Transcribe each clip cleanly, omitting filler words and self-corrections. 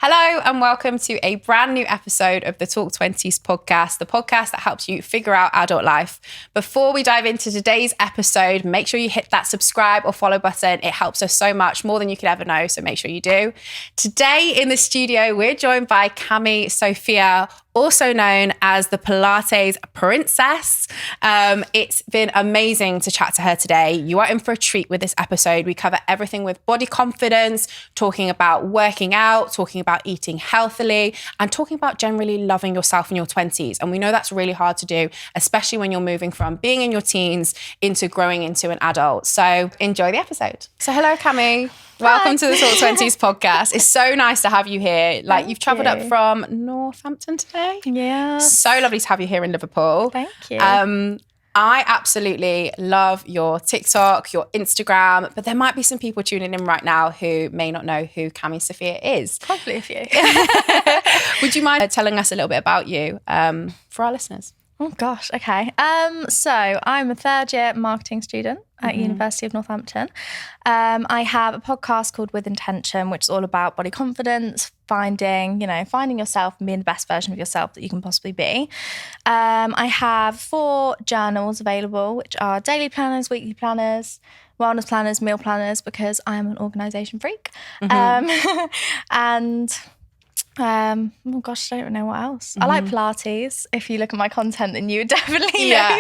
Hello and welcome to a brand new episode of the Talk Twenties podcast, the podcast that helps you figure out adult life. Before we dive into today's episode, make sure you hit that subscribe or follow button. It helps us so much, more than you could ever know, so make sure you do. Today in the studio, we're joined by Cami Sophia, also known as the Pilates Princess. It's been amazing to chat to her today. You are in for a treat with this episode. We cover everything with body confidence, talking about working out, talking about eating healthily, and talking about generally loving yourself in your 20s. And we know that's really hard to do, especially when you're moving from being in your teens into growing into an adult. So enjoy the episode. So hello, Cami. Welcome to the Talk Twenties podcast. It's so nice to have you here. You've travelled up from Northampton today. Yeah. So lovely to have you here in Liverpool. Thank you. I absolutely love your TikTok, your Instagram, but there might be some people tuning in right now who may not know who Cami Sophia is. Probably a few. Would you mind telling us a little bit about you for our listeners? Oh gosh, okay. So I'm a third year marketing student at University of Northampton. I have a podcast called With Intention, which is all about body confidence, finding yourself and being the best version of yourself that you can possibly be. I have 4 journals available, which are daily planners, weekly planners, wellness planners, meal planners, because I am an organisation freak. Oh gosh, I don't know what else. I like Pilates. If you look at my content, then you would definitely know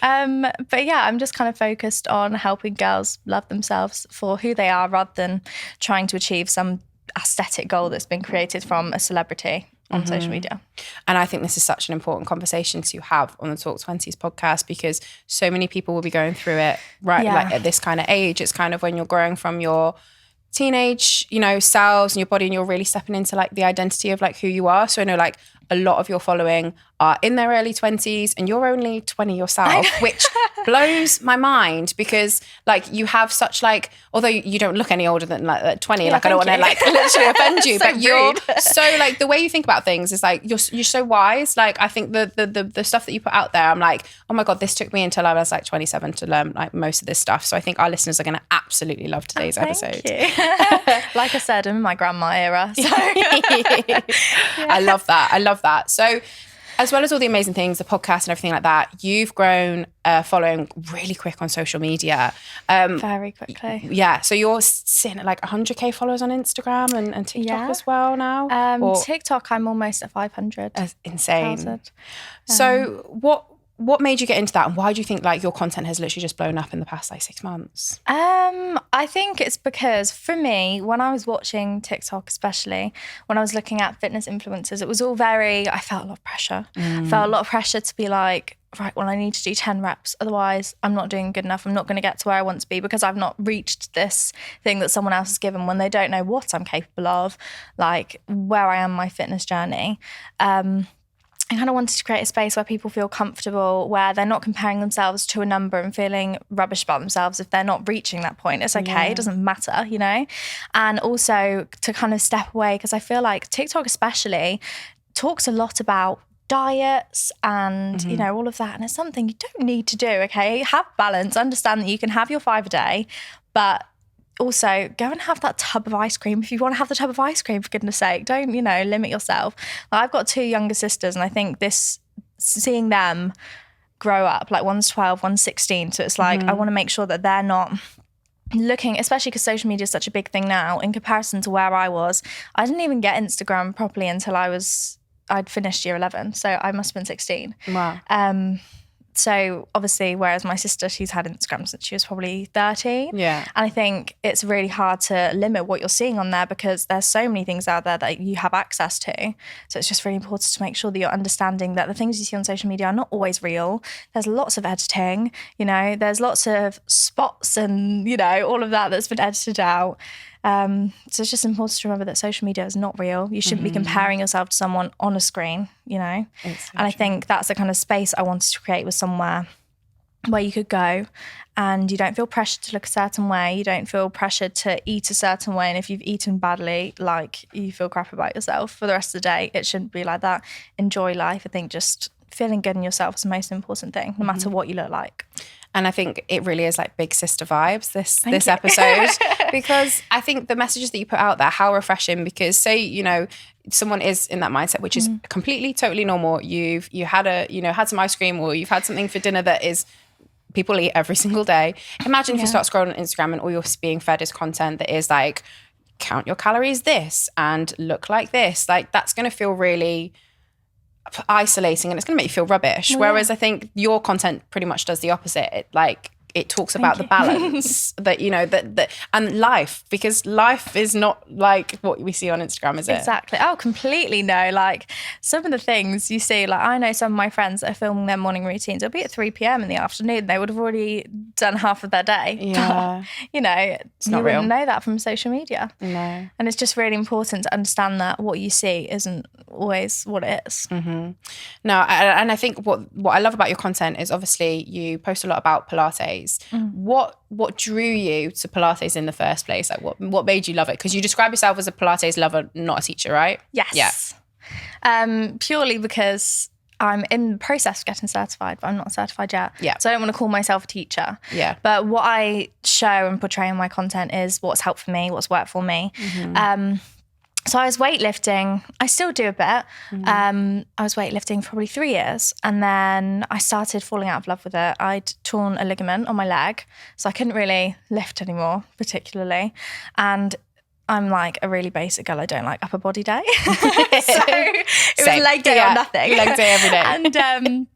that. But yeah, I'm just kind of focused on helping girls love themselves for who they are rather than trying to achieve some aesthetic goal that's been created from a celebrity on social media. And I think this is such an important conversation to have on the Talk 20s podcast, because so many people will be going through it at this kind of age. It's kind of when you're growing from your teenage, selves and your body, and you're really stepping into the identity of who you are. So I know a lot of your following are in their early 20s and you're only 20 yourself, which blows my mind, because you have such although you don't look any older than 20, I don't want to literally offend you, but you're so the way you think about things is you're so wise. I think the stuff that you put out there, I'm like, oh my God, this took me until I was 27 to learn most of this stuff. So I think our listeners are going to absolutely love today's episode. Thank you. Like I said, I'm in my grandma era. So. I love that. So as well as all the amazing things, the podcast and everything like that, you've grown following really quick on social media. Very quickly. Yeah. So you're sitting at 100k followers on Instagram and TikTok as well now? TikTok, I'm almost at 500. That's insane. So what made you get into that, and why do you think your content has literally just blown up in the past 6 months? I think it's because for me, when I was watching TikTok, especially when I was looking at fitness influencers, it was all I felt a lot of pressure. I felt a lot of pressure to be right, well, I need to do 10 reps. Otherwise, I'm not doing good enough. I'm not going to get to where I want to be because I've not reached this thing that someone else has given, when they don't know what I'm capable of, where I am in my fitness journey. I kind of wanted to create a space where people feel comfortable, where they're not comparing themselves to a number and feeling rubbish about themselves if they're not reaching that point. It's okay. It doesn't matter, And also to kind of step away, because I feel like TikTok especially talks a lot about diets and, all of that. And it's something you don't need to do, okay? Have balance. Understand that you can have your 5 a day, but also go and have that tub of ice cream if you want to have the tub of ice cream, for goodness sake. Don't, limit yourself. I've got 2 younger sisters, and I think seeing them grow up, one's 12, one's 16. So it's I want to make sure that they're not looking, especially because social media is such a big thing now, in comparison to where I was. I didn't even get Instagram properly until I'd finished year 11. So I must have been 16. Wow. So obviously, whereas my sister, she's had Instagram since she was probably 13. Yeah. And I think it's really hard to limit what you're seeing on there, because there's so many things out there that you have access to. So it's just really important to make sure that you're understanding that the things you see on social media are not always real. There's lots of editing, there's lots of spots and, all of that's been edited out. So it's just important to remember that social media is not real. You shouldn't be comparing yourself to someone on a screen, And I think that's the kind of space I wanted to create, was somewhere where you could go and you don't feel pressured to look a certain way. You don't feel pressured to eat a certain way. And if you've eaten badly, you feel crap about yourself for the rest of the day. It shouldn't be like that. Enjoy life. I think just feeling good in yourself is the most important thing, no matter what you look like. And I think it really is like big sister vibes, this episode, because I think the messages that you put out there, how refreshing, because say, you know, someone is in that mindset, which is completely, totally normal. You had some ice cream, or you've had something for dinner that is, people eat every single day. Imagine if you start scrolling on Instagram and all you're being fed is content that is like, count your calories this and look like this. Like, that's going to feel really isolating, and it's going to make you feel rubbish. Whereas I think your content pretty much does the opposite. It talks about the balance that, you know, that and life, because life is not like what we see on Instagram, is it? Exactly. Oh, completely no. Like, some of the things you see, like, I know some of my friends that are filming their morning routines, it'll be at 3 p.m. in the afternoon. They would have already done half of their day. Yeah. You know, it's not real. You wouldn't know that from social media. No. And it's just really important to understand that what you see isn't always what it is. Mm-hmm. No, and I think what I love about your content is, obviously you post a lot about Pilates. What drew you to Pilates in the first place? Like, what made you love it? Because you describe yourself as a Pilates lover, not a teacher, right? Yes. Yeah. Purely because I'm in the process of getting certified, but I'm not certified yet. Yeah. So I don't want to call myself a teacher. Yeah. But what I show and portray in my content is what's helped for me, what's worked for me. So I was weightlifting. I still do a bit. I was weightlifting for probably 3 years. And then I started falling out of love with it. I'd torn a ligament on my leg, so I couldn't really lift anymore, particularly. And I'm like a really basic girl. I don't like upper body day. So it was leg day or nothing. Leg day every day. And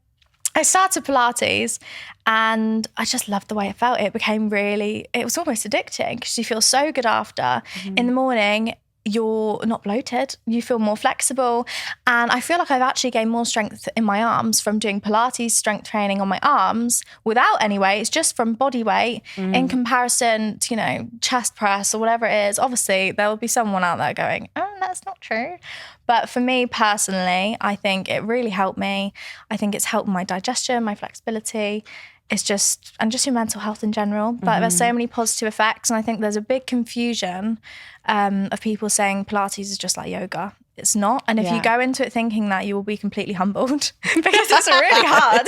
I started Pilates, and I just loved the way it felt. It was almost addicting, because you feel so good after. In the morning, you're not bloated, you feel more flexible. And I feel like I've actually gained more strength in my arms from doing Pilates strength training on my arms without any weights, just from body weight in comparison to, you know, chest press or whatever it is. Obviously, there will be someone out there going, oh, that's not true. But for me personally, I think it really helped me. I think it's helped my digestion, my flexibility. It's just your mental health in general. But there's so many positive effects. And I think there's a big confusion of people saying Pilates is just like yoga. It's not. And if you go into it thinking that, you will be completely humbled, because it's really hard.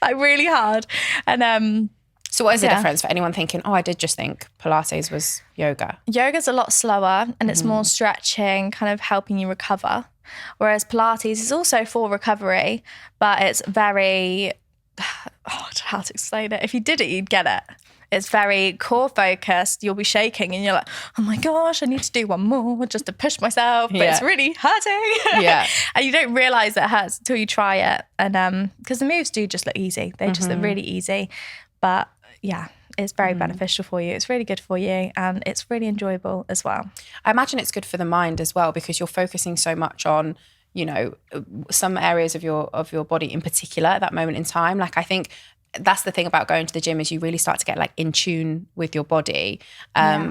Like, really hard. And so what is the difference for anyone thinking, oh, I did just think Pilates was yoga? Yoga's a lot slower, and it's more stretching, kind of helping you recover. Whereas Pilates is also for recovery, but it's very... I don't know how to explain it. If you did it, you'd get it. It's very core focused. You'll be shaking and you're like, oh my gosh, I need to do one more just to push myself, but it's really hurting. Yeah. And you don't realise it hurts until you try it. And because the moves do just look easy. They just look really easy. But yeah, it's very beneficial for you. It's really good for you, and it's really enjoyable as well. I imagine it's good for the mind as well, because you're focusing so much on, you know, some areas of your body in particular at that moment in time. Like, I think that's the thing about going to the gym, is you really start to get like in tune with your body.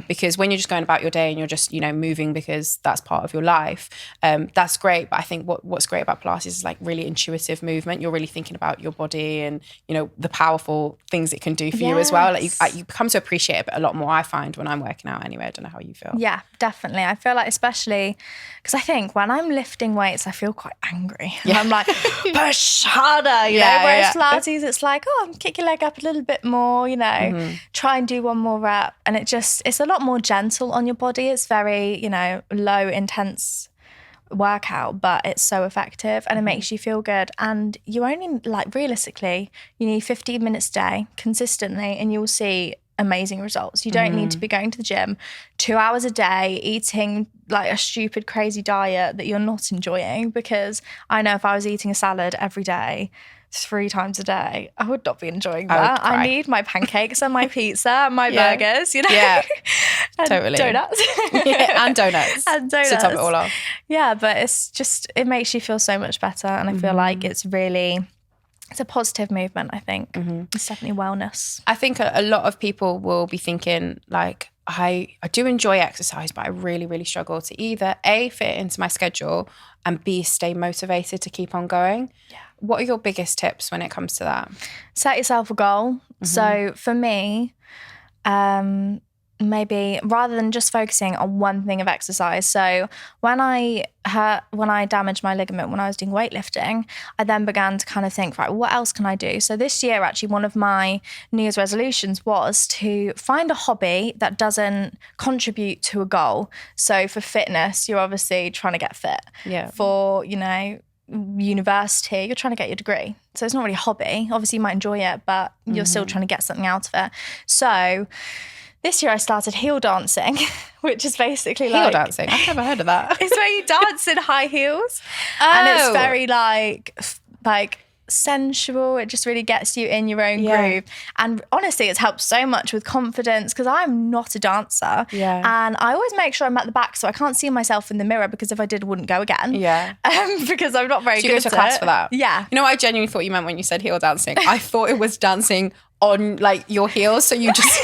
Because when you're just going about your day and you're just, you know, moving because that's part of your life, that's great. But I think what's great about Pilates is like really intuitive movement. You're really thinking about your body and, you know, the powerful things it can do for you as well. Like, you come to appreciate it a lot more, I find, when I'm working out anyway. I don't know how you feel. Yeah, definitely. I feel like, especially because I think when I'm lifting weights, I feel quite angry. Yeah. I'm like, push harder, you know? Whereas Pilates, it's like, oh, kick your leg up a little bit more, you know, try and do one more rep. And it's a lot more gentle on your body. It's very, you know, low intense workout, but it's so effective, and it makes you feel good. And you only, like, realistically, you need 15 minutes a day consistently, and you'll see amazing results. You don't need to be going to the gym 2 hours a day, eating like a stupid, crazy diet that you're not enjoying, because I know if I was eating a salad every day, 3 times a day, I would not be enjoying that. I need my pancakes and my pizza and my burgers, you know? Yeah, and totally. Donuts. And donuts. And donuts. To top it all off. Yeah, but it makes you feel so much better. And I feel like it's a positive movement, I think. It's definitely wellness. I think a lot of people will be thinking, like, I do enjoy exercise, but I really, really struggle to either A, fit it into my schedule, and B, stay motivated to keep on going. Yeah. What are your biggest tips when it comes to that? Set yourself a goal. So for me, maybe rather than just focusing on one thing of exercise. So when I damaged my ligament when I was doing weightlifting, I then began to kind of think, right, what else can I do? So this year, actually, one of my New Year's resolutions was to find a hobby that doesn't contribute to a goal. So for fitness, you're obviously trying to get fit. Yeah. For, university, you're trying to get your degree. So it's not really a hobby. Obviously, you might enjoy it, but you're still trying to get something out of it. So this year I started heel dancing, which is basically heel dancing. I've never heard of that. It's where you dance in high heels. And it's very like sensual. It just really gets you in your own groove. And honestly, it's helped so much with confidence because I'm not a dancer. Yeah. And I always make sure I'm at the back so I can't see myself in the mirror, because if I did, I wouldn't go again. Yeah. Because I'm not very So good you at go to class for that? Yeah. You know what I genuinely thought you meant when you said heel dancing? I thought it was dancing on like your heels, so you just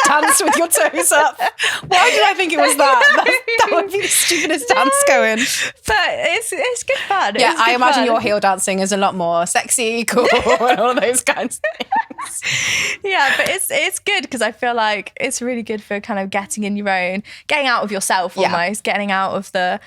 dance with your toes up. Why did I think it was that? That would be the stupidest dance going. But it's good fun. Yeah, I imagine your heel dancing is a lot more sexy, cool, and all of those kinds of things. Yeah, but it's good because I feel like it's really good for kind of getting in your own, getting out of yourself almost, getting out of the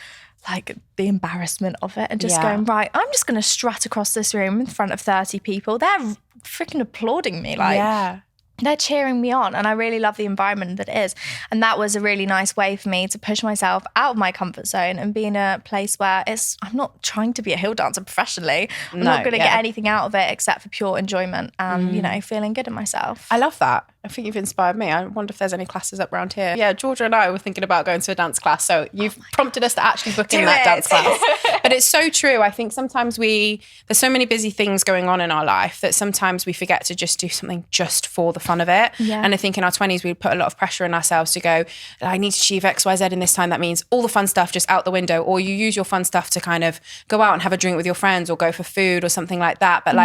embarrassment of it and just going, right, I'm just going to strut across this room in front of 30 people. They're freaking applauding me. They're cheering me on, and I really love the environment that it is. And that was a really nice way for me to push myself out of my comfort zone and be in a place where I'm not trying to be a heel dancer professionally. I'm not going to get anything out of it except for pure enjoyment and, feeling good in myself. I love that. I think you've inspired me. I wonder if there's any classes up around here. Yeah, Georgia and I were thinking about going to a dance class. So you've prompted us to actually book in that dance class. But it's so true. I think sometimes there's so many busy things going on in our life that sometimes we forget to just do something just for the fun of it. Yeah. And I think in our 20s, we put a lot of pressure on ourselves to go, I need to achieve X, Y, Z in this time. That means all the fun stuff just out the window. Or you use your fun stuff to kind of go out and have a drink with your friends or go for food or something like that. But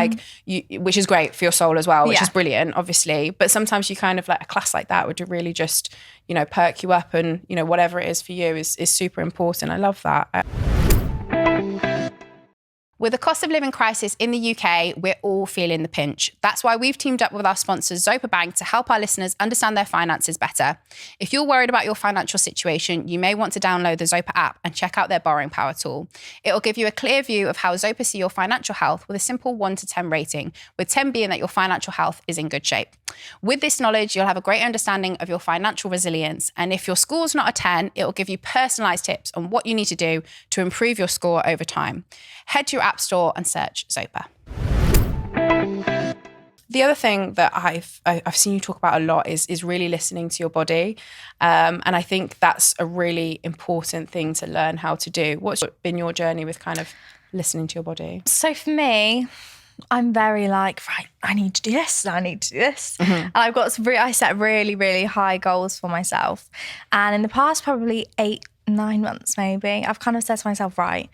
which is great for your soul as well, which is brilliant, obviously. But sometimes you kind of like a class like that would really just, perk you up, and, whatever it is for you is super important. I love that. With the cost of living crisis in the UK, we're all feeling the pinch. That's why we've teamed up with our sponsors, Zopa Bank, to help our listeners understand their finances better. If you're worried about your financial situation, you may want to download the Zopa app and check out their borrowing power tool. It will give you a clear view of how Zopa see your financial health with a simple 1 to 10 rating, with 10 being that your financial health is in good shape. With this knowledge, you'll have a great understanding of your financial resilience. And if your score's not a 10, it will give you personalized tips on what you need to do to improve your score over time. Head to your app store and search Zopa. The other thing that I've seen you talk about a lot is really listening to your body. And I think that's a really important thing to learn how to do. What's been your journey with kind of listening to your body? So for me, I'm very right, I need to do this, and I need to do this. And I set really, really high goals for myself. And in the past, probably 8-9 months maybe, I've kind of said to myself, right,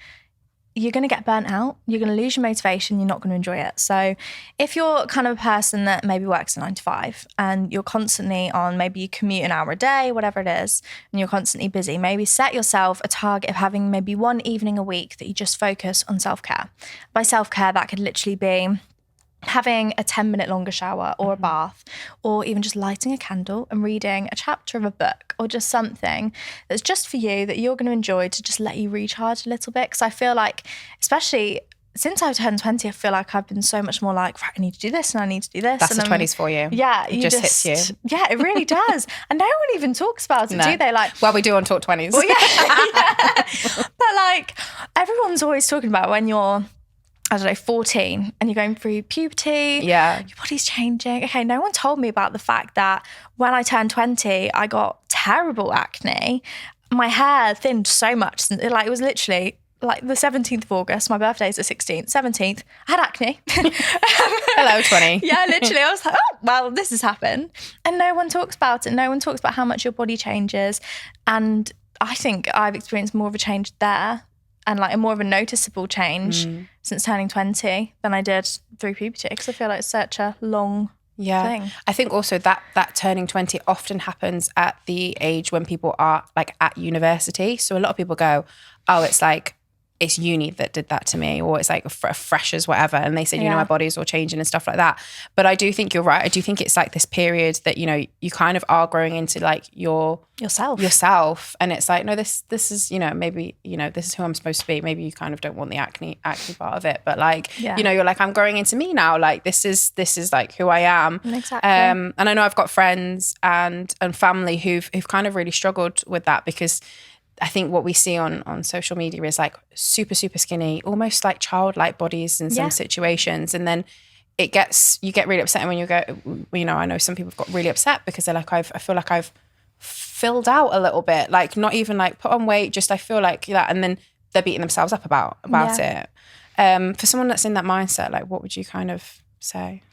you're going to get burnt out, you're going to lose your motivation, you're not going to enjoy it. So if you're kind of a person that maybe works a 9 to 5 and you're constantly on, maybe you commute an hour a day, whatever it is, and you're constantly busy, maybe set yourself a target of having maybe one evening a week that you just focus on self-care. By self-care, that could literally be having a 10-minute longer shower or a bath, or even just lighting a candle and reading a chapter of a book, or just something that's just for you that you're going to enjoy to just let you recharge a little bit. Because I feel like, especially since I've turned 20, I feel like I've been so much more right, I need to do this and I need to do this. That's and the 20s for you. Yeah. It just hits you. Yeah, it really does. And no one even talks about it, do they? Well, we do on Talk 20s. Well, yeah. But everyone's always talking about when you're, 14 and you're going through puberty. Yeah. Your body's changing. Okay, no one told me about the fact that when I turned 20, I got terrible acne. My hair thinned so much. It was literally the 17th of August. My birthday is the 16th. 17th, I had acne. Hello, 20. Yeah, literally. I was like, oh, well, this has happened. And no one talks about it. No one talks about how much your body changes. And I think I've experienced more of a change there, and a more of a noticeable change since turning 20 than I did through puberty, because I feel like it's such a long thing. I think also that turning 20 often happens at the age when people are at university. So a lot of people go, oh, it's it's uni that did that to me, or it's like freshers, whatever. And they said, you know, my body's all changing and stuff like that. But I do think you're right. I do think it's like this period that, you know, you kind of are growing into like yourself. And it's like, no, this is, you know, maybe, you know, this is who I'm supposed to be. Maybe you kind of don't want the acne part of it, but like, you know, you're like, I'm growing into me now. Like this is like who I am. Exactly. And I know I've got friends and family who've kind of really struggled with that, because I think what we see on social media is like super, super skinny, almost like childlike bodies in some situations. And then you get really upset when you go, you know, I know some people have got really upset because they're like, I feel like I've filled out a little bit, like not even like put on weight, just I feel like that. And then they're beating themselves up about it. For someone that's in that mindset, like what would you kind of say?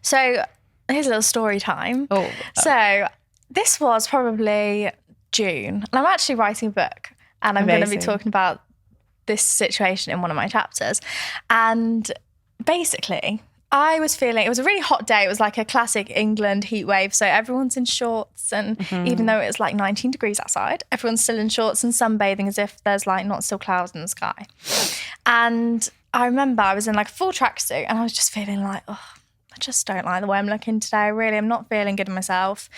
So here's a little story time. So this was probably June, and I'm actually writing a book, and I'm going to be talking about this situation in one of my chapters. And basically, I was feeling, it was a really hot day. It was like a classic England heat wave. So everyone's in shorts, and even though it's like 19 degrees outside, everyone's still in shorts and sunbathing as if there's like not still clouds in the sky. And I remember I was in like a full tracksuit, and I was just feeling like, oh, I just don't like the way I'm looking today. Really, I'm not feeling good in myself.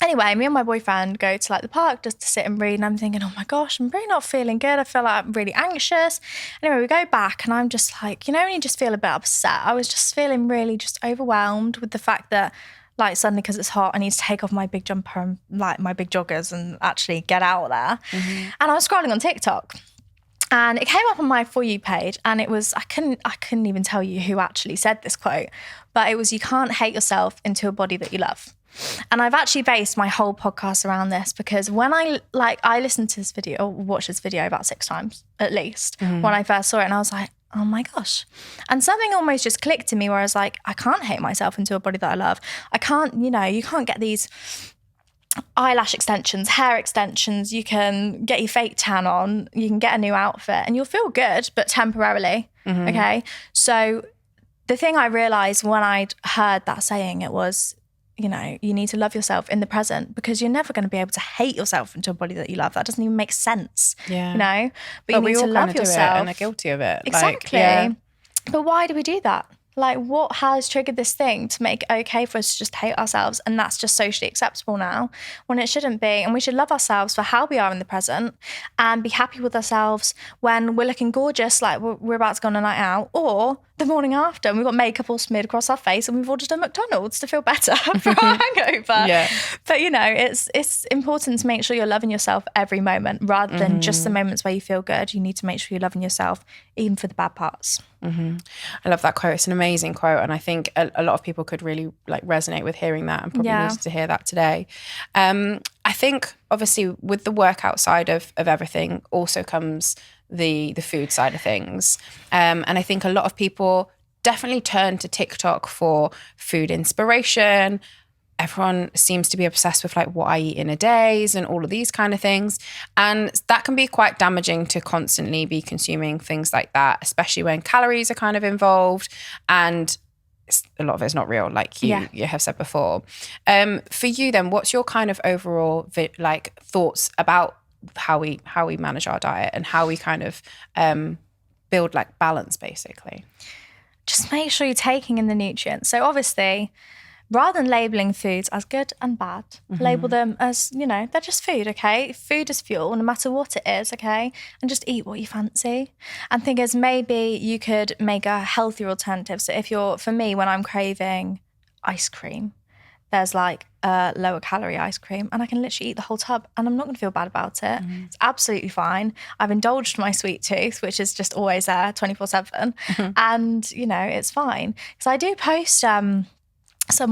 Anyway, me and my boyfriend go to like the park just to sit and read, and I'm thinking, oh my gosh, I'm really not feeling good. I feel like I'm really anxious. Anyway, we go back, and I'm just like, you know, when you just feel a bit upset, I was just feeling really just overwhelmed with the fact that like suddenly, because it's hot, I need to take off my big jumper and like my big joggers and actually get out there. And I was scrolling on TikTok, and it came up on my For You page, and it was, I couldn't even tell you who actually said this quote, but it was, you can't hate yourself into a body that you love. And I've actually based my whole podcast around this, because when I listened to this video, or watched this video about 6 times at least when I first saw it, and I was like, oh my gosh. And something almost just clicked to me where I was like, I can't hate myself into a body that I love. I can't, you know, you can't get these eyelash extensions, hair extensions, you can get your fake tan on, you can get a new outfit, and you'll feel good, but temporarily, okay? So the thing I realised when I'd heard that saying, it was, you know, you need to love yourself in the present, because you're never going to be able to hate yourself into a body that you love. That doesn't even make sense, you know? But you need to love yourself. And are guilty of it. Exactly. Like, But why do we do that? Like, what has triggered this thing to make it okay for us to just hate ourselves? And that's just socially acceptable now, when it shouldn't be. And we should love ourselves for how we are in the present, and be happy with ourselves when we're looking gorgeous, like we're about to go on a night out, or the morning after, and we've got makeup all smeared across our face, and we've ordered a McDonald's to feel better for our hangover. But you know, it's important to make sure you're loving yourself every moment, rather than just the moments where you feel good. You need to make sure you're loving yourself even for the bad parts. I love that quote. It's an amazing quote, and I think a lot of people could really like resonate with hearing that, and probably needed to hear that today. I think obviously with the workout side of everything also comes the food side of things, and I think a lot of people definitely turn to TikTok for food inspiration. Everyone seems to be obsessed with like what I eat in a day and all of these kind of things. And that can be quite damaging to constantly be consuming things like that, especially when calories are kind of involved, and a lot of it's not real, like you have said before. For you then, what's your kind of overall like thoughts about how we manage our diet, and how we kind of build like balance, basically? Just make sure you're taking in the nutrients. So obviously, rather than labeling foods as good and bad, label them as, you know, they're just food, okay? Food is fuel, no matter what it is, okay? And just eat what you fancy. And think as maybe you could make a healthier alternative. So for me, when I'm craving ice cream, there's like a lower calorie ice cream, and I can literally eat the whole tub, and I'm not going to feel bad about it. It's absolutely fine. I've indulged my sweet tooth, which is just always there 24/7. And, you know, it's fine. Because I do post some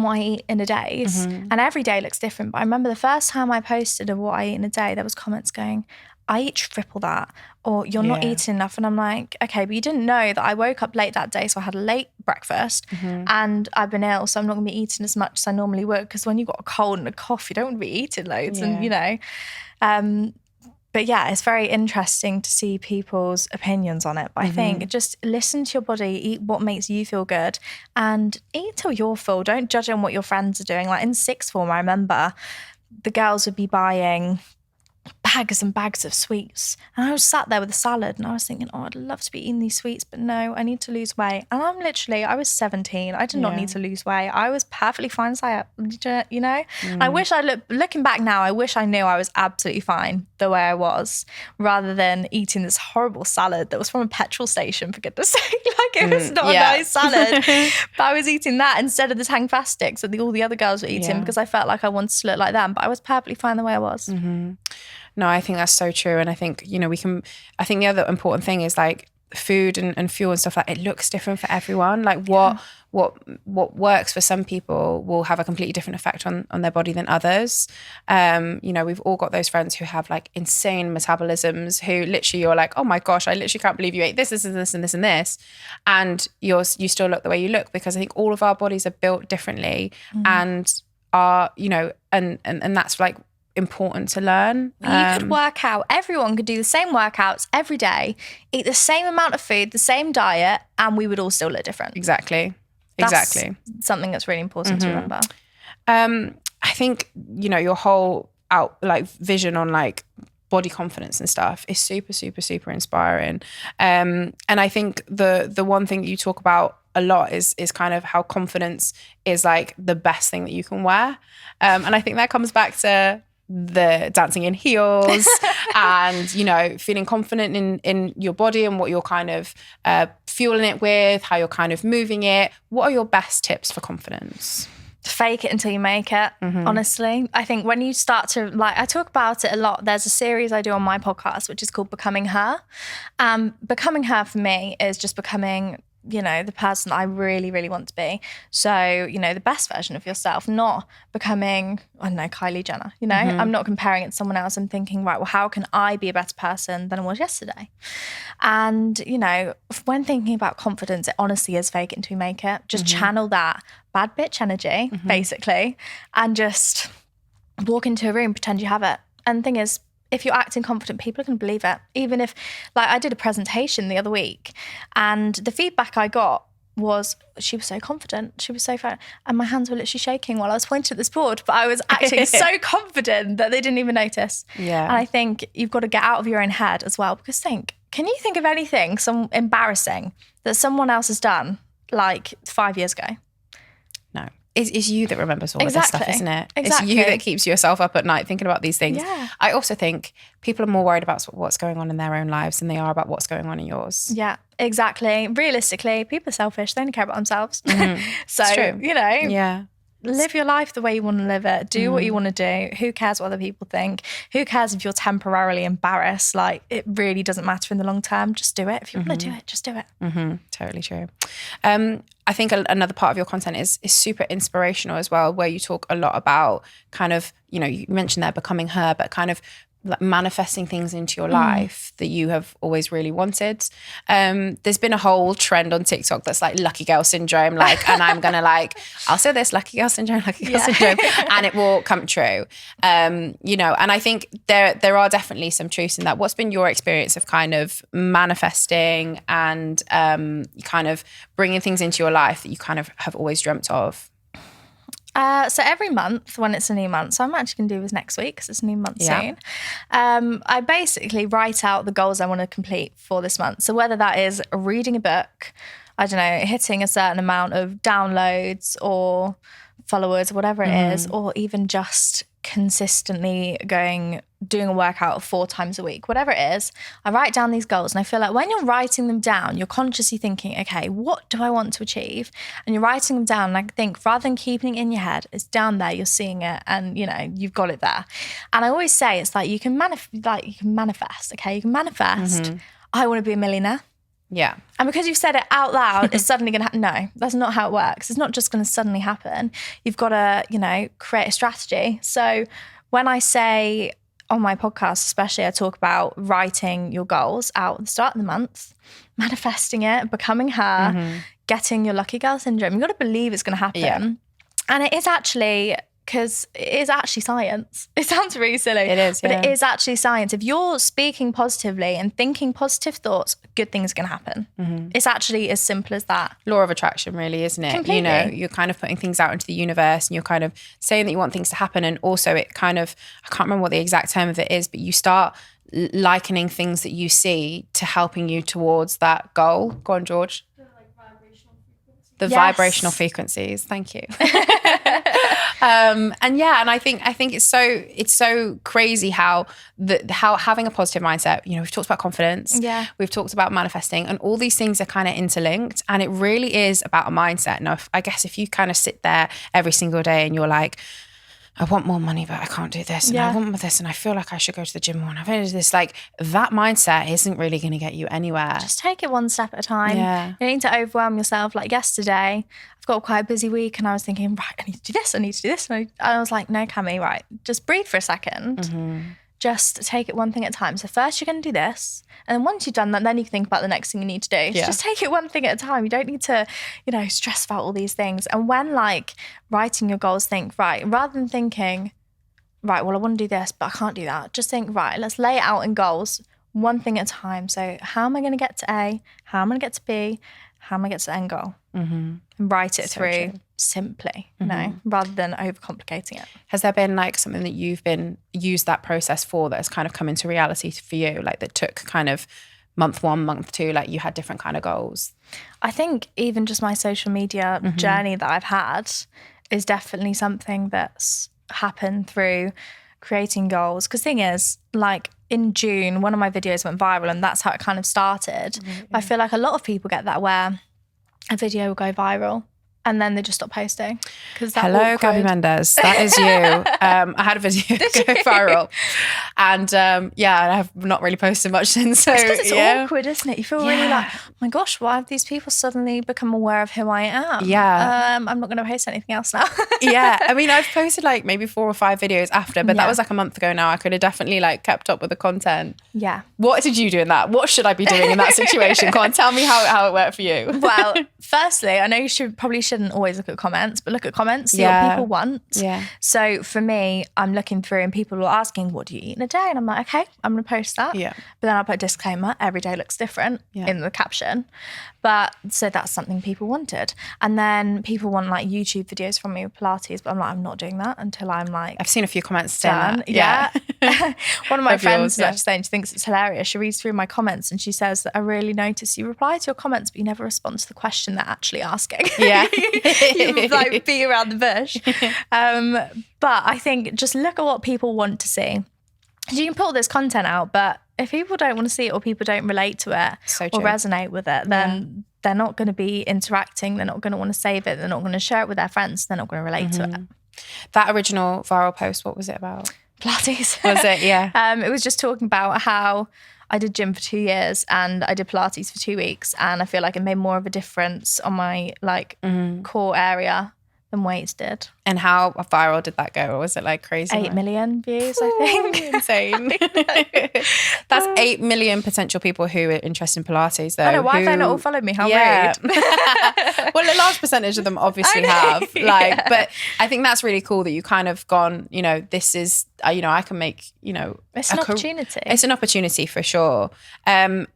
what I eat in a day, and every day looks different. But I remember the first time I posted of what I eat in a day, there was comments going, I eat triple that, or you're not eating enough. And I'm like, okay, but you didn't know that I woke up late that day, so I had a late breakfast, and I've been ill, so I'm not going to be eating as much as I normally would, because when you've got a cold and a cough, you don't want to be eating loads, and you know. But yeah, it's very interesting to see people's opinions on it. But I think just listen to your body, eat what makes you feel good, and eat till you're full. Don't judge on what your friends are doing. Like in sixth form, I remember the girls would be buying bags and bags of sweets. And I was sat there with a salad and I was thinking, oh, I'd love to be eating these sweets, but no, I need to lose weight. And I was 17. I did not need to lose weight. I was perfectly fine as I, you know? I wish looking back now, I wish I knew I was absolutely fine the way I was, rather than eating this horrible salad that was from a petrol station, for goodness sake. Like, it was not a nice salad. But I was eating that instead of the Tang Fast sticks that all the other girls were eating because I felt like I wanted to look like them. But I was perfectly fine the way I was. No, I think that's so true. And I think, you know, I think the other important thing is like food and fuel and stuff, like it looks different for everyone. Like what works for some people will have a completely different effect on their body than others. You know, we've all got those friends who have like insane metabolisms who literally you're like, oh my gosh, I literally can't believe you ate this, this, and this, and this, and this. And you still look the way you look, because I think all of our bodies are built differently and are, you know, and that's like important to learn. You could work out, everyone could do the same workouts every day, eat the same amount of food, the same diet, and we would all still look different. Exactly. That's something that's really important to remember. I think, you know, your whole vision on like body confidence and stuff is super, super, super inspiring. And I think the one thing that you talk about a lot is kind of how confidence is like the best thing that you can wear. And I think that comes back to the dancing in heels and, you know, feeling confident in your body and what you're kind of fueling it with, how you're kind of moving it. What are your best tips for confidence? Fake it until you make it, honestly. I think when you start to, like, I talk about it a lot. There's a series I do on my podcast, which is called Becoming Her. Becoming Her for me is just becoming, you know, the person I really, really want to be. So, you know, the best version of yourself, not becoming, I don't know, Kylie Jenner, you know? I'm not comparing it to someone else. I'm thinking, right, well, how can I be a better person than I was yesterday? And, you know, when thinking about confidence, it honestly is fake it until you make it. Just channel that bad bitch energy, basically, and just walk into a room, pretend you have it. And the thing is, if you're acting confident, people are going to believe it. Even if, like, I did a presentation the other week and the feedback I got was, she was so confident, she was so fun, and my hands were literally shaking while I was pointing at this board, but I was acting so confident that they didn't even notice. And I think you've got to get out of your own head as well, because can you think of anything some embarrassing that someone else has done like 5 years ago? No. It's you that remembers all of this stuff, isn't it? It's you that keeps yourself up at night thinking about these things. I also think people are more worried about what's going on in their own lives than they are about what's going on in yours. Yeah, exactly. Realistically, people are selfish. They only care about themselves. So, it's true. You know, live your life the way you want to live it. Do what you want to do. Who cares what other people think? Who cares if you're temporarily embarrassed? Like, it really doesn't matter in the long term. Just do it. If you want to do it, just do it. Totally true. I think another part of your content is super inspirational as well, where you talk a lot about kind of, you know, you mentioned there becoming her, but kind of like manifesting things into your life that you have always really wanted. There's been a whole trend on TikTok that's like lucky girl syndrome, like, and I'm gonna like, I'll say this, lucky girl syndrome, and it will come true. You know, and I think there are definitely some truths in that. What's been your experience of kind of manifesting and kind of bringing things into your life that you kind of have always dreamt of? So every month when it's a new month, so I'm actually going to do this next week because it's a new month soon. I basically write out the goals I want to complete for this month. So whether that is reading a book, I don't know, hitting a certain amount of downloads or followers, whatever it is, or even just consistently doing a workout 4 times a week, whatever it is, I write down these goals. And I feel like when you're writing them down, you're consciously thinking, okay, what do I want to achieve? And you're writing them down. And I think rather than keeping it in your head, it's down there, you're seeing it, and you know, you've got it there. And I always say it's like you can manifest, okay? You can manifest, I want to be a millionaire. Yeah. And because you've said it out loud, it's suddenly going to happen. No, that's not how it works. It's not just going to suddenly happen. You've got to, you know, create a strategy. So when I say on my podcast, especially, I talk about writing your goals out at the start of the month, manifesting it, becoming her, getting your lucky girl syndrome. You've got to believe it's going to happen. Yeah. And it is actually because it is actually science. It sounds really silly. It is, but yeah. it is actually science. If you're speaking positively and thinking positive thoughts, good things are going to happen. It's actually as simple as that. Law of attraction, really, isn't it? Completely. You know, you're kind of putting things out into the universe and you're kind of saying that you want things to happen. And also it kind of, I can't remember what the exact term of it is, but you start likening things that you see to helping you towards that goal. Go on, George. The vibrational frequencies. Thank you. And I think it's so crazy how having a positive mindset, you know, we've talked about confidence, we've talked about manifesting, and all these things are kind of interlinked, and it really is about a mindset. Now, I guess if you kind of sit there every single day and you're like, I want more money, but I can't do this. And I want more this. And I feel like I should go to the gym more. And I've heard this, like, that mindset isn't really going to get you anywhere. Just take it one step at a time. Yeah. You don't need to overwhelm yourself. Like yesterday, I've got quite a busy week and I was thinking, right, I need to do this. I need to do this. And I was like, no, Cami, right, just breathe for a second. Just take it one thing at a time. So first you're going to do this. And then once you've done that, then you can think about the next thing you need to do. So just take it one thing at a time. You don't need to, you know, stress about all these things. And when like writing your goals, think, right, rather than thinking, right, well, I want to do this, but I can't do that. Just think, right, let's lay it out in goals, one thing at a time. So how am I going to get to A? How am I going to get to B? How am I going to get to the end goal? And write it through simply, you know, rather than overcomplicating it. Has there been like something that you've been used that process for that has kind of come into reality for you, like that took kind of month 1, month 2, like you had different kind of goals? I think even just my social media journey that I've had is definitely something that's happened through creating goals. Because thing is, like in June, one of my videos went viral and that's how it kind of started. I feel like a lot of people get that where a video will go viral and then they just stop posting. Hello, Gaby Mendes. That is you. I had a video go viral. And I have not really posted much since. So, it's because it's awkward, isn't it? You feel really like, oh my gosh, why have these people suddenly become aware of who I am? Yeah. I'm not going to post anything else now. I mean, I've posted like maybe 4 or 5 videos after, but that was like a month ago now. I could have definitely like kept up with the content. Yeah. What did you do in that? What should I be doing in that situation? Come on, tell me how it worked for you. Well, firstly, I know you shouldn't always look at comments, but look at comments, see what people want. So for me, I'm looking through and people are asking, what do you eat in a day? And I'm like, okay, I'm going to post that. But then I'll put a disclaimer, every day looks different in the caption. But so that's something people wanted. And then people want like YouTube videos from me with Pilates, but I'm like, I'm not doing that until I'm like, I've seen a few comments saying done. One of my friends is actually saying she thinks it's hilarious. She reads through my comments and she says that I really notice you reply to your comments, but you never respond to the question they're actually asking. You like beat around the bush. But I think just look at what people want to see. You can put all this content out, but if people don't want to see it or people don't relate to it or resonate with it, then they're not going to be interacting. They're not going to want to save it. They're not going to share it with their friends. They're not going to relate to it. That original viral post, what was it about? Pilates. Was it? Yeah. It was just talking about how I did gym for 2 years and I did Pilates for 2 weeks, and I feel like it made more of a difference on my like core area than weights did. And how viral did that go? Or was it like crazy? 8 million views, I think. Insane. That's 8 million potential people who are interested in Pilates though. I know, why have they not all followed me? How rude. Well, a large percentage of them obviously have. But I think that's really cool that you kind of gone, you know, this is, you know, I can make, you know. It's an opportunity. It's an opportunity for sure. And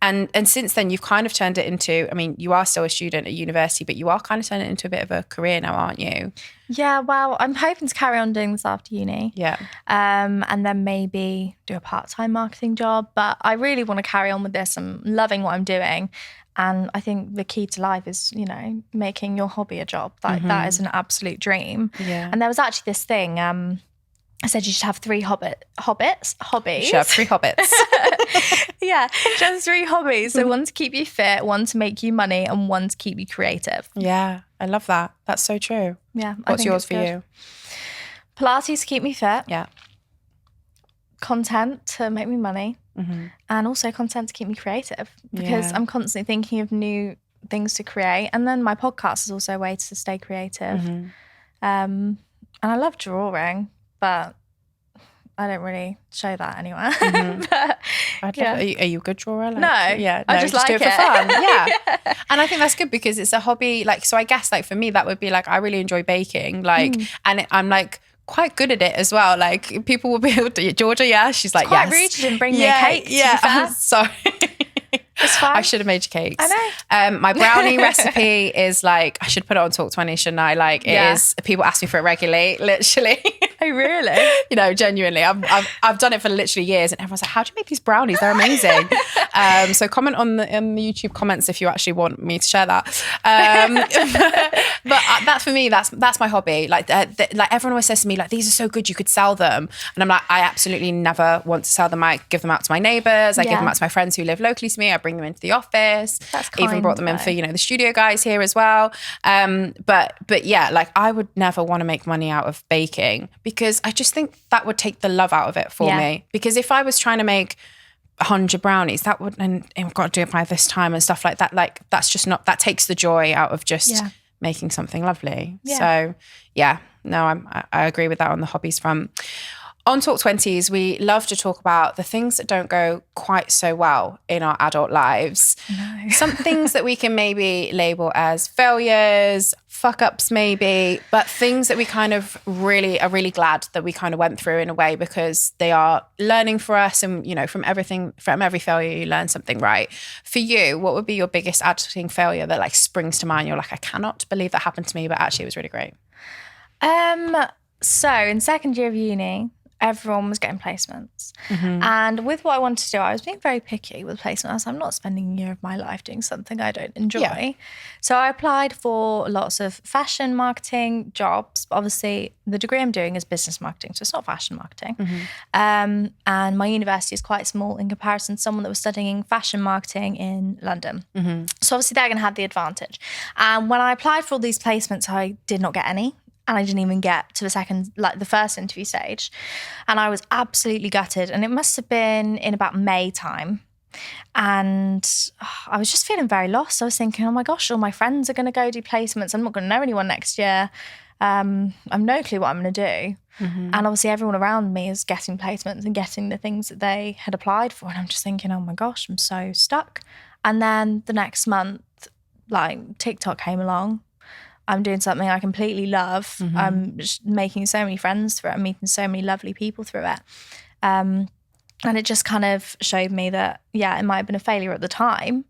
since then you've kind of turned it into, I mean, you are still a student at university, but you are kind of turning it into a bit of a career now, aren't you? Yeah, well, I'm hoping to carry on doing this after uni. Yeah. And then maybe do a part-time marketing job. But I really want to carry on with this. I'm loving what I'm doing. And I think the key to life is, you know, making your hobby a job. Like that is an absolute dream. Yeah. And there was actually this thing, I said you should have 3 hobbies. You should have 3 hobbits. Yeah, just 3 hobbies. So one to keep you fit, one to make you money, and one to keep you creative. Yeah, I love that. That's so true. Yeah. What's yours for you? Pilates to keep me fit. Yeah. Content to make me money. And also content to keep me creative, because I'm constantly thinking of new things to create. And then my podcast is also a way to stay creative. And I love drawing, but I don't really show that anywhere. Are you a good drawer? No, I just like do it for fun. Yeah. And I think that's good because it's a hobby. Like, so I guess like for me, that would be like, I really enjoy baking. Like, and I'm like quite good at it as well. Like people will be able to, Georgia, yeah, she's like, Quite yes. rude you didn't bring me a cake, to be fair. I'm sorry. It's fine. I should have made you cakes. I know. My brownie recipe is like, I should put it on Talk 20, shouldn't I? Like it is, people ask me for it regularly, literally. Oh, really? You know, genuinely. I've done it for literally years and everyone's like, how do you make these brownies? They're amazing. So comment on the YouTube comments if you actually want me to share that. But that for me, that's my hobby. Like everyone always says to me, like, these are so good, you could sell them. And I'm like, I absolutely never want to sell them. I give them out to my neighbours. I give them out to my friends who live locally to me. I bring them into the office. That's kind, even brought them in for, the studio guys here as well. But yeah, like I would never want to make money out of baking because I just think that would take the love out of it for me. Because if I was trying to make 100 brownies, that would, and I've got to do it by this time and stuff like that. Like that's just not, that takes the joy out of just making something lovely. Yeah. So yeah, no, I agree with that on the hobbies front. On Talk 20s, we love to talk about the things that don't go quite so well in our adult lives. No. Some things that we can maybe label as failures, fuck ups maybe, but things that we kind of are really glad that we kind of went through in a way because they are learning for us and, from every failure you learn something, right? For you, what would be your biggest adulting failure that like springs to mind? You're like, I cannot believe that happened to me, but actually it was really great. So in second year of uni, everyone was getting placements. Mm-hmm. And with what I wanted to do, I was being very picky with placements. I'm not spending a year of my life doing something I don't enjoy. Yeah. So I applied for lots of fashion marketing jobs. Obviously, the degree I'm doing is business marketing, so it's not fashion marketing. Mm-hmm. And my university is quite small in comparison to someone that was studying fashion marketing in London. Mm-hmm. So obviously they're going to have the advantage. And when I applied for all these placements, I did not get any. And I didn't even get to the first interview stage. And I was absolutely gutted. And it must have been in about May time. And I was just feeling very lost. I was thinking, oh my gosh, all my friends are going to go do placements. I'm not going to know anyone next year. I've no clue what I'm going to do. Mm-hmm. And obviously everyone around me is getting placements and getting the things that they had applied for. And I'm just thinking, oh my gosh, I'm so stuck. And then the next month, like TikTok came along. I'm doing something I completely love. Mm-hmm. I'm just making so many friends through it. I'm meeting so many lovely people through it. And it just kind of showed me that, it might have been a failure at the time,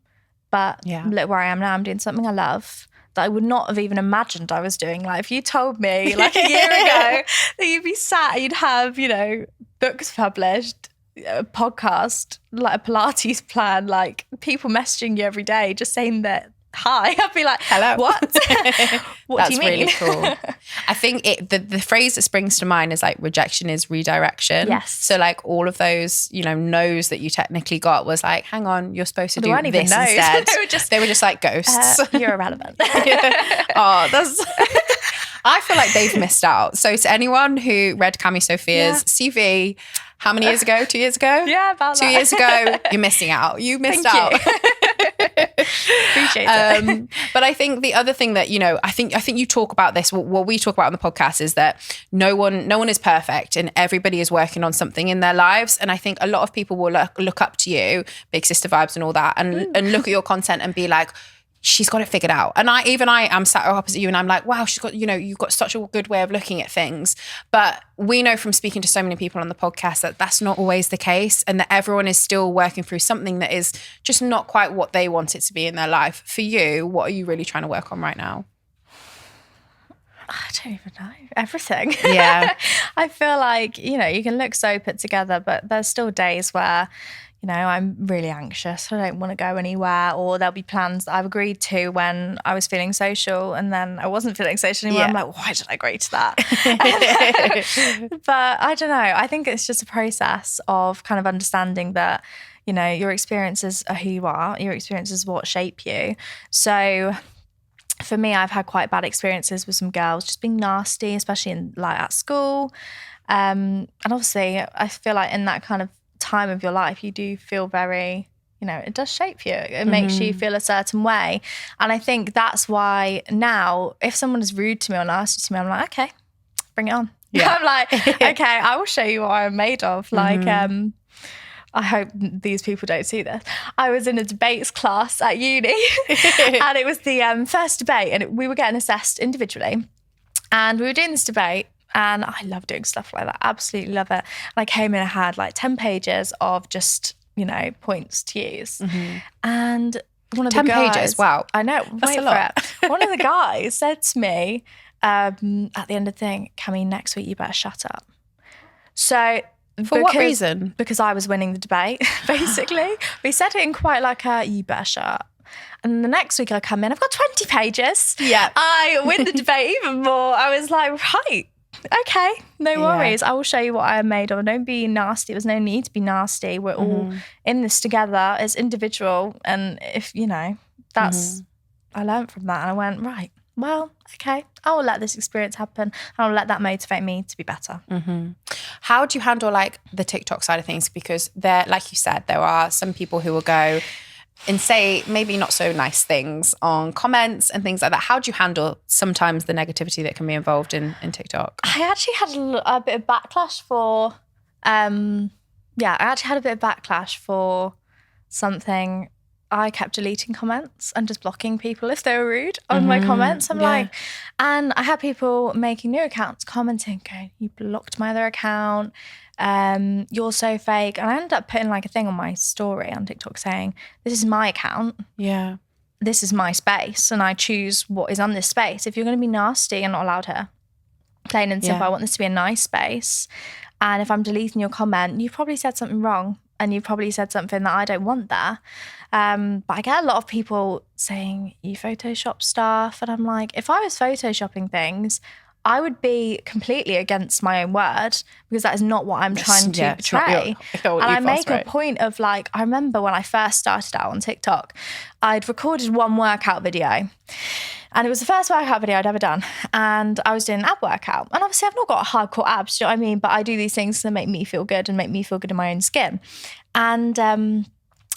but look where I am now. I'm doing something I love that I would not have even imagined I was doing. Like if you told me like a year ago that you'd be sat, you'd have, books published, a podcast, like a Pilates plan, like people messaging you every day, just saying that, hi, I'd be like, hello, what? What do you mean? That's really cool. I think the phrase that springs to mind is like rejection is redirection. Yes. So like all of those, no's that you technically got was like, hang on, you're supposed to do this instead. They were just like ghosts. You're irrelevant. Oh, that's... I feel like they've missed out. So to anyone who read Cami Sophia's CV, how many years ago? 2 years ago? Yeah, about 2 years ago, you're missing out. You missed out. Appreciate it. But I think the other thing that, I think you talk about this, what we talk about on the podcast is that no one is perfect and everybody is working on something in their lives. And I think a lot of people will look up to you, big sister vibes and all that, and look at your content and be like, she's got it figured out. And I am sat opposite you and I'm like, wow, she's got, you've got such a good way of looking at things. But we know from speaking to so many people on the podcast that that's not always the case and that everyone is still working through something that is just not quite what they want it to be in their life. For you, what are you really trying to work on right now? I don't even know. Everything. Yeah. I feel like, you can look so put together, but there's still days where I'm really anxious. I don't want to go anywhere, or there'll be plans that I've agreed to when I was feeling social and then I wasn't feeling social anymore. I'm like, why did I agree to that? But I don't know. I think it's just a process of kind of understanding that, your experiences are who you are. Your experiences what shape you. So for me, I've had quite bad experiences with some girls just being nasty, especially at school. And obviously I feel like in that kind of time of your life, you do feel very, it does shape you. It makes you feel a certain way. And I think that's why now, if someone is rude to me or nasty to me, I'm like, okay, bring it on. Yeah. I'm like, okay, I will show you what I'm made of. Like, I hope these people don't see this. I was in a debates class at uni and it was the first debate and we were getting assessed individually. And we were doing this debate And I love doing stuff like that. Absolutely love it. And I came in and had like 10 pages of just, points to use. And one of the 10 guys, pages, wow. I know, That's a lot. for it. One of the guys said to me at the end of the thing, Cami, next week you better shut up. So what reason? Because I was winning the debate, basically. But he said it in quite like a, you better shut up. And the next week I come in, I've got 20 pages. Yeah. I win the debate even more. I was like, right, okay, no worries. I will show you what I am made of. Don't be nasty. There's no need to be nasty. We're all in this together as individual. And if, that's, I learned from that. And I went, right, well, okay, I will let this experience happen. I will let that motivate me to be better. How do you handle like the TikTok side of things? Because there, like you said, there are some people who will go and say maybe not so nice things on comments and things like that. How do you handle sometimes the negativity that can be involved in TikTok? I actually had a bit of backlash for, something. I kept deleting comments and just blocking people if they were rude on my comments. And I had people making new accounts commenting, going, you blocked my other account. You're so fake. And I ended up putting like a thing on my story on TikTok saying, this is my account. Yeah. This is my space and I choose what is on this space. If you're going to be nasty, you're not allowed here. Plain and simple. I want this to be a nice space. And if I'm deleting your comment, you've probably said something wrong and you've probably said something that I don't want there. But I get a lot of people saying, you Photoshop stuff. And I'm like, if I was Photoshopping things, I would be completely against my own word because that is not what I'm trying to portray. And I make a point of like, I remember when I first started out on TikTok, I'd recorded one workout video and it was the first workout video I'd ever done. And I was doing an ab workout. And obviously I've not got hardcore abs, do you know what I mean? But I do these things to make me feel good and make me feel good in my own skin. And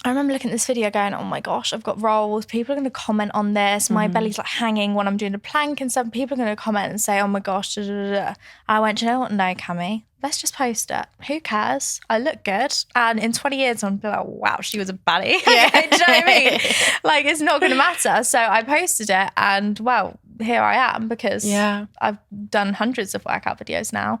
I remember looking at this video going, oh my gosh, I've got rolls. People are going to comment on this. My belly's like hanging when I'm doing a plank and stuff. People are going to comment and say, oh my gosh. Da, da, da, da. I went, you know what? No, Cami, let's just post it. Who cares? I look good. And in 20 years, I'm like, wow, she was a baddie. Yeah. Do you know what I mean? Like, it's not going to matter. So I posted it and, well, here I am because I've done hundreds of workout videos now.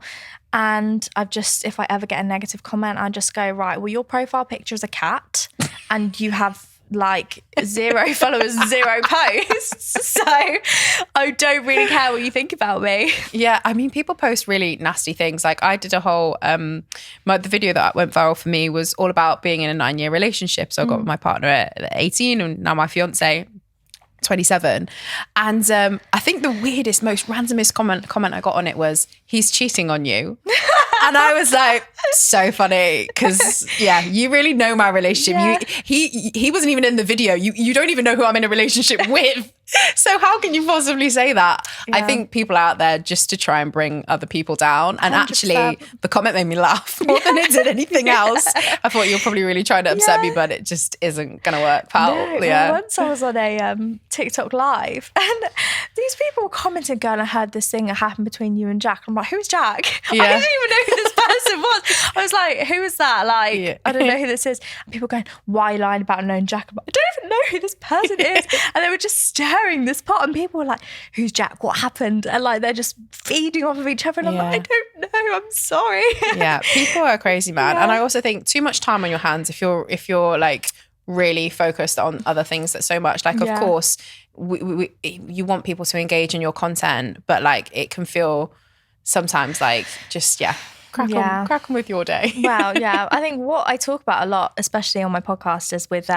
And I've just, if I ever get a negative comment, I just go, right, well, your profile picture is a cat and you have like 0 followers, 0 posts. So I don't really care what you think about me. Yeah, I mean, people post really nasty things. Like I did a whole, the video that went viral for me was all about being in a 9-year relationship. So I got with my partner at 18 and now my fiance 27. And I think the weirdest, most randomest comment I got on it was, he's cheating on you. And I was like, so funny because you really know my relationship. Yeah. He wasn't even in the video. You don't even know who I'm in a relationship with. So how can you possibly say that? Yeah. I think people are out there just to try and bring other people down. And 100%. Actually, the comment made me laugh more than it did anything else. I thought you're probably really trying to upset me, but it just isn't going to work, pal. No, well, once I was on a TikTok live and these people were commenting, going, I heard this thing that happened between you and Jack. I'm like, who's Jack? Yeah. I didn't even know who this person was. I was like, who is that? Like, I don't know who this is. And people going, why are you lying about knowing Jack? I don't even know who this person is. And they were just stirring this pot and people were like, who's Jack? What happened? And like, they're just feeding off of each other. And I'm like, I don't know. I'm sorry. Yeah, people are crazy, man. And I also think too much time on your hands if you're like really focused on other things that so much. Like, of course, you want people to engage in your content, but like it can feel sometimes like just, crack on with your day. Well, yeah. I think what I talk about a lot, especially on my podcast, is with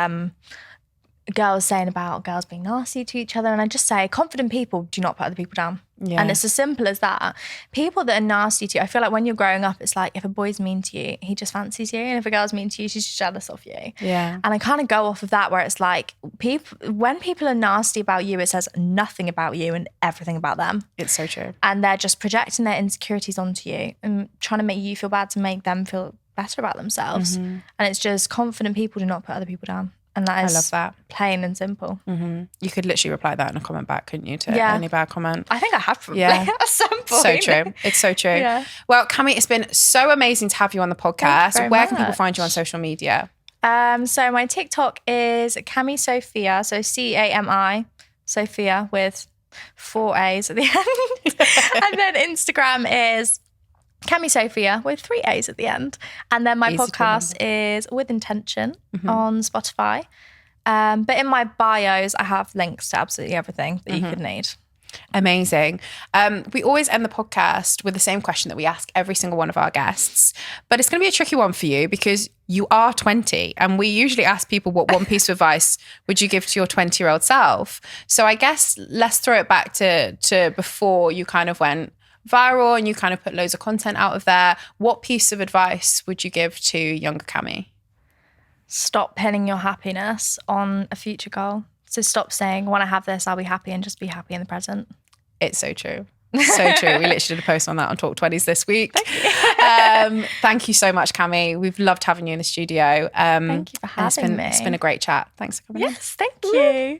girls saying about girls being nasty to each other. And I just say, confident people do not put other people down. Yeah. And it's as simple as that. People that are nasty to you, I feel like when you're growing up, it's like if a boy's mean to you, he just fancies you. And if a girl's mean to you, she's just jealous of you. Yeah. And I kind of go off of that where it's like, when people are nasty about you, it says nothing about you and everything about them. It's so true. And they're just projecting their insecurities onto you and trying to make you feel bad to make them feel better about themselves. And it's just confident people do not put other people down. And that is, I love that. Plain and simple. You could literally reply that in a comment back, couldn't you, to any bad comment? I think I have probably at some point. So true. It's so true. Yeah. Well, Cami, it's been so amazing to have you on the podcast. Where can people find you on social media? So my TikTok is Cami Sophia. So Cami Sophia with 4 A's at the end. And then Instagram is Cami Sophia with 3 A's at the end. And then my podcast is With Intention on Spotify. But in my bios, I have links to absolutely everything that you could need. Amazing. We always end the podcast with the same question that we ask every single one of our guests, but it's going to be a tricky one for you because you are 20, and we usually ask people what one piece of advice would you give to your 20-year-old self. So I guess let's throw it back to before you kind of went viral and you kind of put loads of content out of there. What piece of advice would you give to younger Cami? Stop pinning your happiness on a future goal. So stop saying, when I have this, I'll be happy, and just be happy in the present. It's so true. So true. We literally did a post on that on Talk Twenties this week. Thank you so much, Cami. We've loved having you in the studio. Thank you for having me. It's been a great chat. Thanks for coming in. Yes, thank you.